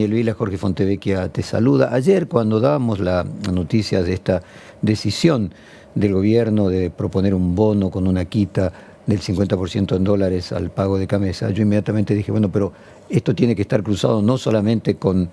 Elvira, Jorge Fontevecchia te saluda. Ayer, cuando dábamos la noticia de esta decisión del gobierno de proponer un bono con una quita del 50% en dólares al pago de Camesa, yo inmediatamente dije, bueno, pero esto tiene que estar cruzado no solamente con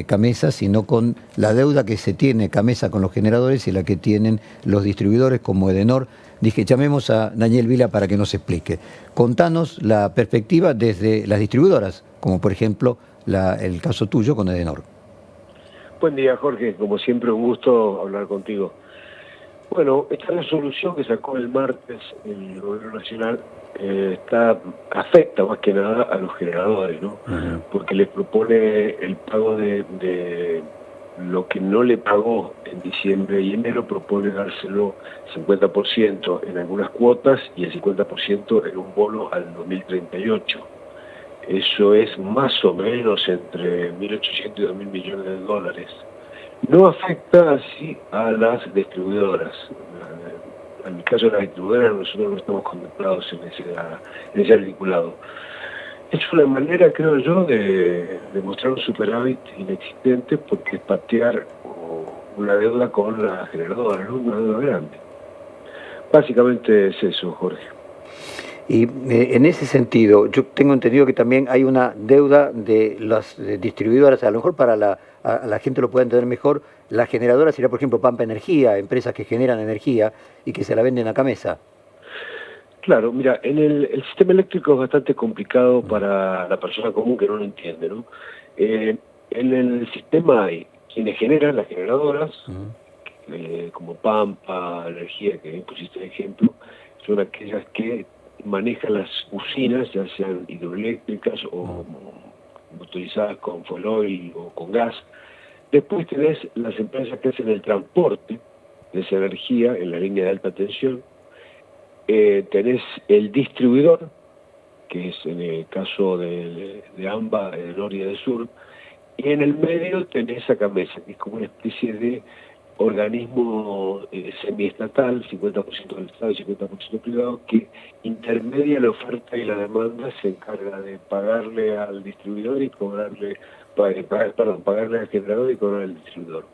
Camesa, sino con la deuda que se tiene Camesa con los generadores y la que tienen los distribuidores como Edenor. Dije, llamemos a Daniel Vila para que nos explique. Contanos la perspectiva desde las distribuidoras, como por ejemplo el caso tuyo con Edenor. Buen día, Jorge. Como siempre, un gusto hablar contigo. Bueno, esta resolución que sacó el martes el Gobierno Nacional afecta más que nada a los generadores, ¿no? Porque les propone el pago de lo que no le pagó en diciembre y enero, propone dárselo 50% en algunas cuotas y el 50% en un bono al 2038. Eso es más o menos entre 1.800 y 2.000 millones de dólares. No afecta así a las distribuidoras. En el caso de las distribuidoras, nosotros no estamos contemplados en ese articulado. Es una manera, creo yo, de mostrar un superávit inexistente, porque es patear una deuda con la generadora, ¿no? Una deuda grande. Básicamente es eso, Jorge. Y en ese sentido, yo tengo entendido que también hay una deuda de las distribuidoras, a lo mejor para a la gente lo puede entender mejor, la generadora sería, por ejemplo, Pampa Energía, empresas que generan energía y que se la venden a Camesa. Claro, mira, el sistema eléctrico es bastante complicado para la persona común que no lo entiende, ¿no? En el sistema hay quienes generan, las generadoras, como Pampa, Energía, que pusiste el ejemplo, son aquellas que manejan las usinas, ya sean hidroeléctricas o motorizadas con fuel oil o con gas. Después tenés las empresas que hacen el transporte de esa energía en la línea de alta tensión. Tenés el distribuidor, que es en el caso de AMBA, de Norte y de Sur, y en el medio tenés a Camesa, que es como una especie de organismo semiestatal, 50% del Estado y 50% privado, que intermedia la oferta y la demanda, se encarga de pagarle al distribuidor y pagarle al generador y cobrar al distribuidor.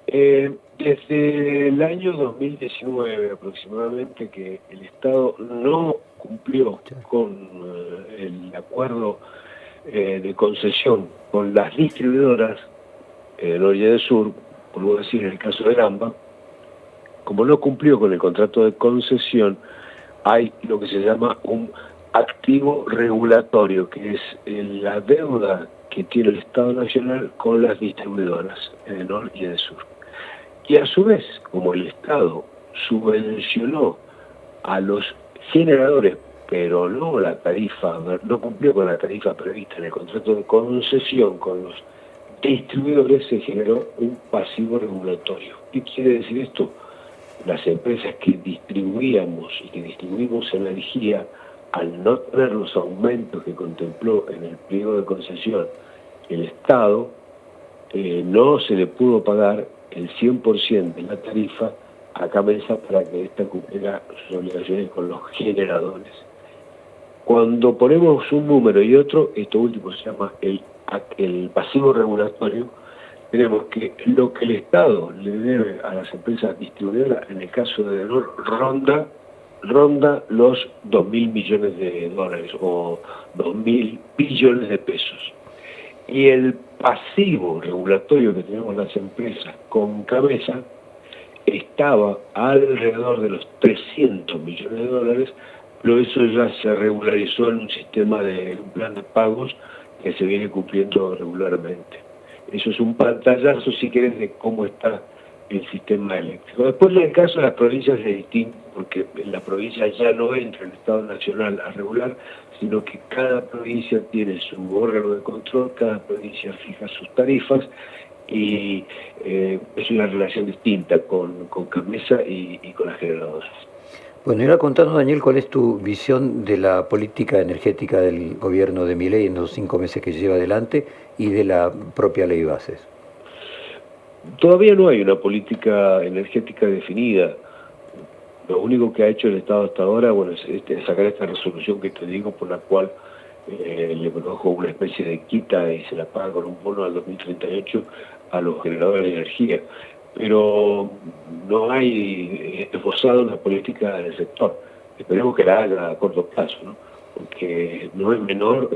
Desde el año 2019 aproximadamente, que el Estado no cumplió con el acuerdo de concesión con las distribuidoras Norte y de Sur, por decir, en el caso del AMBA, como no cumplió con el contrato de concesión, hay lo que se llama un activo regulatorio, que es la deuda que tiene el Estado Nacional con las distribuidoras de Norte y de Sur. Y a su vez, como el Estado subvencionó a los generadores, pero no la tarifa, no cumplió con la tarifa prevista en el contrato de concesión con los distribuidores, se generó un pasivo regulatorio. ¿Qué quiere decir esto? Las empresas que distribuíamos y que distribuimos energía, al no tener los aumentos que contempló en el pliego de concesión el Estado, no se le pudo pagar el 100% de la tarifa a Camesa para que ésta cumpliera sus obligaciones con los generadores. Cuando ponemos un número y otro, esto último se llama el pasivo regulatorio, tenemos que lo que el Estado le debe a las empresas distribuidoras, en el caso de Edenor, ronda los 2.000 millones de dólares o 2.000 billones de pesos. Y el pasivo regulatorio que tenemos las empresas con Camesa estaba alrededor de los 300 millones de dólares, pero eso ya se regularizó en un sistema de un plan de pagos que se viene cumpliendo regularmente. Eso es un pantallazo, si querés, de cómo está el sistema eléctrico. Después, en el caso de las provincias es distinto, porque en la provincia ya no entra el Estado Nacional a regular, sino que cada provincia tiene su órgano de control, cada provincia fija sus tarifas, y es una relación distinta con Camesa y con las generadoras. Bueno, y ahora contanos, Daniel, cuál es tu visión de la política energética del gobierno de Milei en los 5 meses que lleva adelante y de la propia ley bases. Todavía no hay una política energética definida. Lo único que ha hecho el Estado hasta ahora, bueno, es sacar esta resolución que te digo, por la cual le produjo una especie de quita y se la paga con un bono al 2038 a los generadores de energía. Pero no hay esbozada una política del sector. Esperemos que la haga a corto plazo, ¿no? Porque no es menor,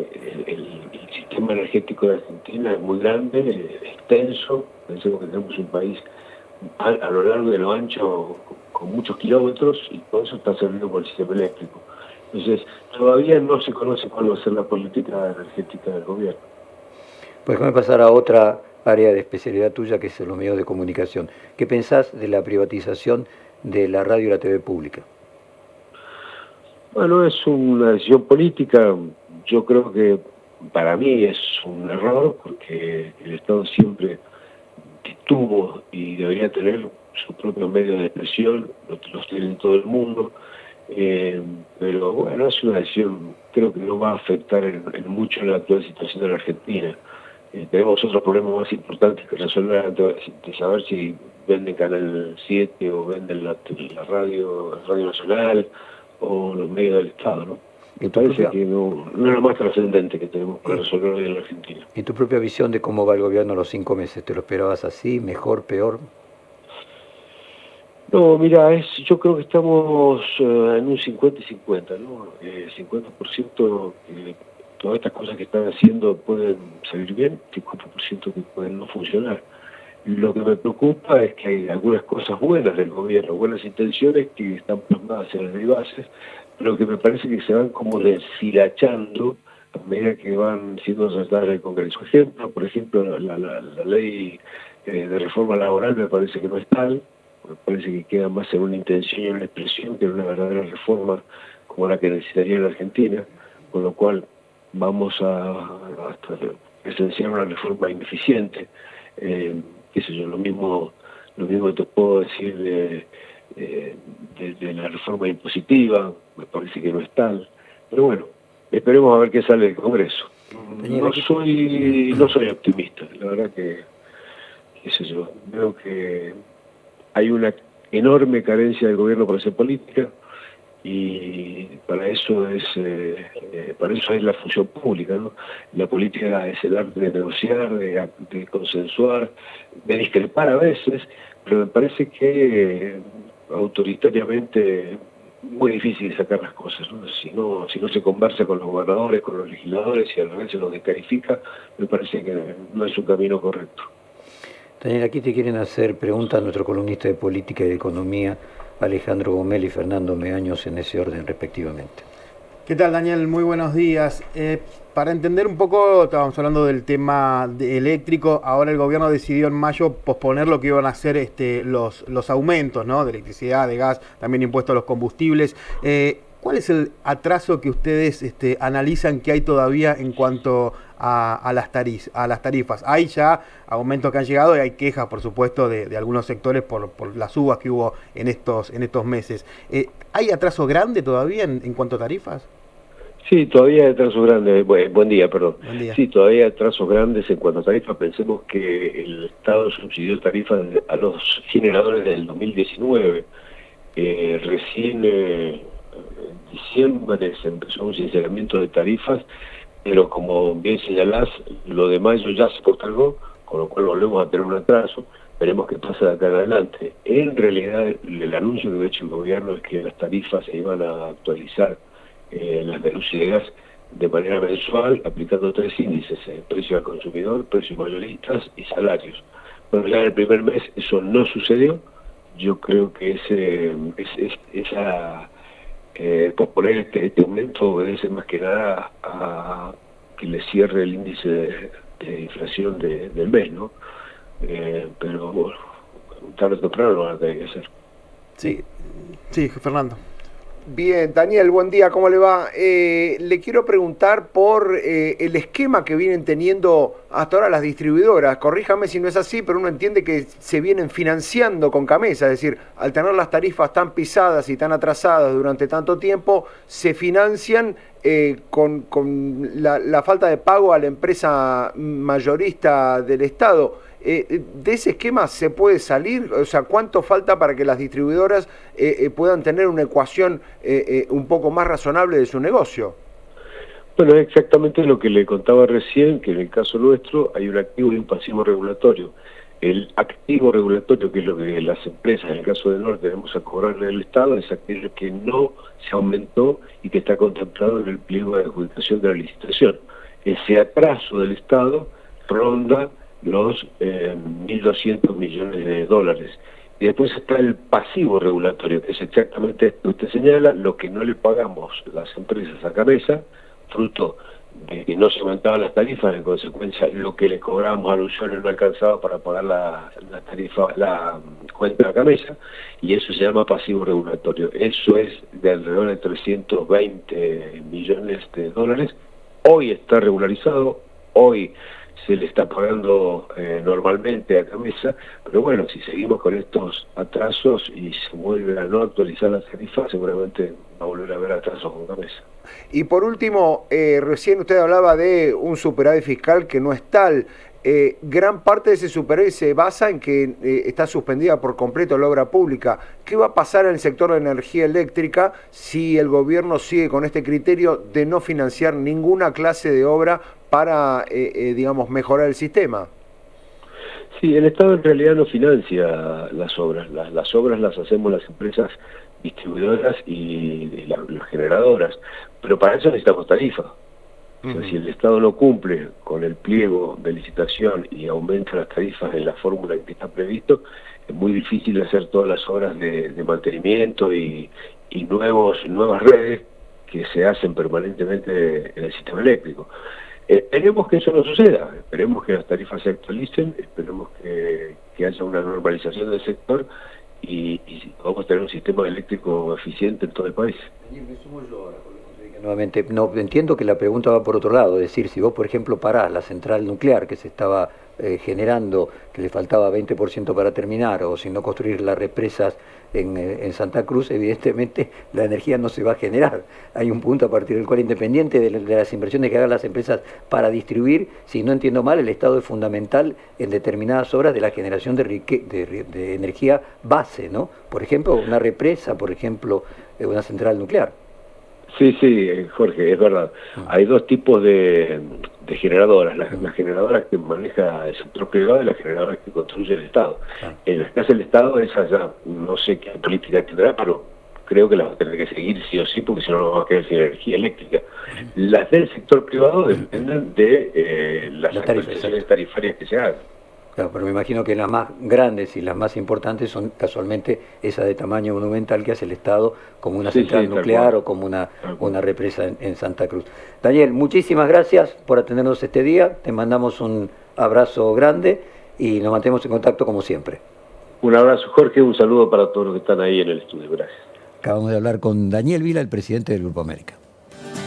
el sistema energético de Argentina es muy grande, extenso. Pensemos que tenemos un país a lo largo de lo ancho con muchos kilómetros, y todo eso está servido por el sistema eléctrico. Entonces, todavía no se conoce cuál va a ser la política energética del gobierno. Pues déjame pasar a otra área de especialidad tuya, que es los medios de comunicación. ¿Qué pensás de la privatización de la radio y la TV pública? Bueno, es una decisión política. Yo creo que para mí es un error, porque el Estado siempre tuvo y debería tener sus propios medios de expresión, los tiene en todo el mundo, pero bueno, es una decisión, creo que no va a afectar en mucho la actual situación de la Argentina. Tenemos otros problemas más importantes que resolver antes de saber si venden Canal 7 o venden la Radio Nacional o los medios del Estado, ¿no? Me parece que no es lo más trascendente que tenemos para resolver hoy en la Argentina. ¿Y tu propia visión de cómo va el gobierno a los 5 meses? ¿Te lo esperabas así, mejor, peor? No, mira, yo creo que estamos en un 50 y 50, ¿no? 50% todas estas cosas que están haciendo pueden salir bien, 50% que pueden no funcionar. Lo que me preocupa es que hay algunas cosas buenas del gobierno, buenas intenciones que están plasmadas en las ley bases, pero que me parece que se van como deshilachando a medida que van siendo tratadas en el Congreso. Por ejemplo, la ley de reforma laboral me parece que no es tal, me parece que queda más en una intención y una expresión que en una verdadera reforma como la que necesitaría la Argentina, con lo cual vamos a presenciar una reforma ineficiente. Qué sé yo, lo mismo te puedo decir de la reforma impositiva, me parece que no es tal, pero bueno, esperemos a ver qué sale del Congreso. No soy optimista, la verdad que, qué sé yo, veo que hay una enorme carencia del gobierno para hacer política, y para eso es la función pública, ¿no? La política es el arte de negociar, de consensuar, de discrepar a veces, pero me parece que autoritariamente muy difícil sacar las cosas, ¿no? Si no se conversa con los gobernadores, con los legisladores, y al revés se los descalifica, me parece que no es un camino correcto. Daniel, aquí te quieren hacer preguntas a nuestro columnista de política y de economía, Alejandro Gomel y Fernando Meaños, en ese orden respectivamente. ¿Qué tal, Daniel? Muy buenos días. Para entender un poco, estábamos hablando del tema eléctrico. Ahora el gobierno decidió en mayo posponer lo que iban a hacer los aumentos, ¿no? De electricidad, de gas, también impuestos a los combustibles. ¿Cuál es el atraso que ustedes analizan que hay todavía en cuanto a las tarifas? Hay ya aumentos que han llegado y hay quejas, por supuesto, de algunos sectores por las subas que hubo en estos meses. ¿Hay atraso grande todavía en cuanto a tarifas? Sí, todavía hay atrasos grandes. Buen día, perdón. Buen día. Sí, todavía hay atrasos grandes en cuanto a tarifas. Pensemos que el Estado subsidió tarifas a los generadores del 2019. Recién en diciembre se empezó un sinceramiento de tarifas, pero como bien señalás, lo de mayo ya se postergó, con lo cual volvemos a tener un atraso. Veremos qué pasa de acá en adelante. En realidad, el anuncio que ha hecho el gobierno es que las tarifas se iban a actualizar, las de luz y de gas, de manera mensual, aplicando 3 índices: precio al consumidor, precios mayoristas y salarios. Bueno, ya en el primer mes eso no sucedió. Yo creo que posponer este aumento obedece más que nada a que le cierre el índice de inflación del mes, ¿no? Pero bueno, tarde o temprano lo van a tener que hacer. Sí, Fernando. Bien, Daniel, buen día, ¿cómo le va? Le quiero preguntar por el esquema que vienen teniendo hasta ahora las distribuidoras. Corríjame si no es así, pero uno entiende que se vienen financiando con Camesa, es decir, al tener las tarifas tan pisadas y tan atrasadas durante tanto tiempo, se financian con la falta de pago a la empresa mayorista del Estado. ¿De ese esquema se puede salir? O sea, ¿cuánto falta para que las distribuidoras puedan tener una ecuación un poco más razonable de su negocio? Bueno, es exactamente lo que le contaba recién, que en el caso nuestro hay un activo y un pasivo regulatorio. El activo regulatorio, que es lo que las empresas, en el caso de Norte, tenemos a cobrarle al Estado, es aquello que no se aumentó y que está contemplado en el pliego de adjudicación de la licitación. Ese atraso del Estado ronda los 1.200 millones de dólares. Y después está el pasivo regulatorio, que es exactamente esto que usted señala, lo que no le pagamos las empresas a cabeza, fruto de que no se aumentaban las tarifas, en consecuencia lo que le cobrábamos al usuario no alcanzaba para pagar la tarifa, la cuenta de cabeza, y eso se llama pasivo regulatorio. Eso es de alrededor de 320 millones de dólares. Hoy está regularizado, hoy se le está pagando normalmente a cabeza, pero bueno, si seguimos con estos atrasos y se vuelve a no actualizar las tarifas, seguramente va a volver a haber atrasos con cabeza. Y por último, recién usted hablaba de un superávit fiscal que no es tal. Gran parte de ese superávit se basa en que está suspendida por completo la obra pública. ¿Qué va a pasar en el sector de energía eléctrica si el gobierno sigue con este criterio de no financiar ninguna clase de obra para, digamos, mejorar el sistema? Sí, el Estado en realidad no financia las obras. Las obras las hacemos las empresas distribuidoras y las generadoras, pero para eso necesitamos tarifa. O sea, si el Estado no cumple con el pliego de licitación y aumenta las tarifas en la fórmula que está previsto, es muy difícil hacer todas las obras de mantenimiento y nuevas redes que se hacen permanentemente en el sistema eléctrico. Esperemos que eso no suceda, esperemos que las tarifas se actualicen, esperemos que haya una normalización del sector y vamos a tener un sistema eléctrico eficiente en todo el país. Nuevamente, no entiendo que la pregunta va por otro lado, es decir, si vos, por ejemplo, parás la central nuclear que se estaba generando, que le faltaba 20% para terminar, o si no construir las represas en Santa Cruz, evidentemente la energía no se va a generar. Hay un punto a partir del cual, independiente de las inversiones que hagan las empresas para distribuir, si no entiendo mal, el Estado es fundamental en determinadas obras de la generación de energía base, ¿no? Por ejemplo, una represa, por ejemplo, una central nuclear. Sí, Jorge, es verdad. Hay dos tipos de generadoras, las generadoras que maneja el sector privado y las generadoras que construye el Estado. En las que hace el Estado, esas ya no sé qué política tendrá, pero creo que las va a tener que seguir sí o sí, porque si no nos va a quedar sin energía eléctrica. Las del sector privado dependen de las actualizaciones tarifarias que se hagan. Claro, pero me imagino que las más grandes y las más importantes son casualmente esas de tamaño monumental que hace el Estado, como una central nuclear o como una represa en Santa Cruz. Daniel, muchísimas gracias por atendernos este día, te mandamos un abrazo grande y nos mantenemos en contacto como siempre. Un abrazo, Jorge, un saludo para todos los que están ahí en el estudio. Gracias. Acabamos de hablar con Daniel Vila, el presidente del Grupo América.